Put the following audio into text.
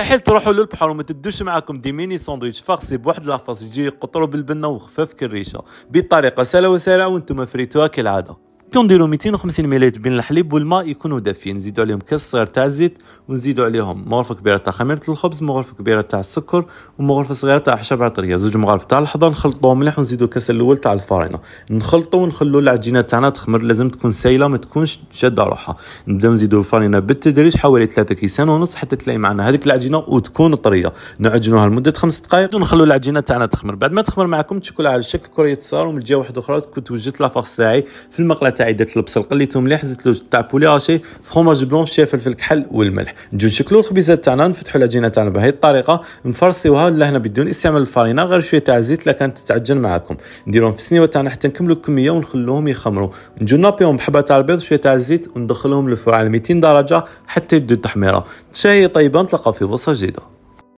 مستحيل تروحوا للبحر وما تدوش معاكم دي ميني ساندويتش فاخسي بواحد لاصوص يجي يقطروا بالبنه وخفاف كالريشه بطريقه سهله وسريعه وانتم فريتوها كالعاده. نديروا 250 ملل بين الحليب والماء يكونوا دافيين، نزيدوا عليهم كاس صغير تاع الزيت ونزيدوا عليهم مغرفه كبيره تاع خميره الخبز، مغرفه كبيره تاع السكر ومغرفه صغيره تاع اعشاب عطريه، زوج مغارف تاع الحضر نخلطوهم مليح ونزيدوا الكاس الاول تاع الفارينه، نخلطوا ونخلوا العجينه تاعنا تخمر، لازم تكون سايله ما تكونش شاده روحها. نبداو نزيدوا الفارينه بالتدريج حوالي 3 كيسان ونص حتى تلاقي معنا هذيك العجينه وتكون طريه، نعجنوها لمده 5 دقائق ونخلوا العجينه تاعنا تخمر. بعد ما تخمر معكم تشكلها على شكل كريه صغار، ومن الجهه واحده اخرى كنت وجدت لافاغ تاعي في المقله تاعي، درت البصل قليته مليح، زدت له تاع بولي هاشي، فروماج بلون، شيف فلفل الكحل والملح. نجيو نشكلوا الخبيزات تاعنا، نفتحوا العجينه تاعنا بهذه الطريقه، نفرسيوها لهنا بدون استعمال الفارينه، غير شويه تاع الزيت لا كانت تتعجن معكم، نديروهم في السنيوه تاعنا حتى نكملوا الكميه ونخلوهم يخمروا. نجيو نابيهم بحبه تاع البيض وشويه تاع الزيت وندخلهم للفرن على 200 درجه حتى يدوا التحميره. شاي طيبه، نتلاقاو في وصفه جديده.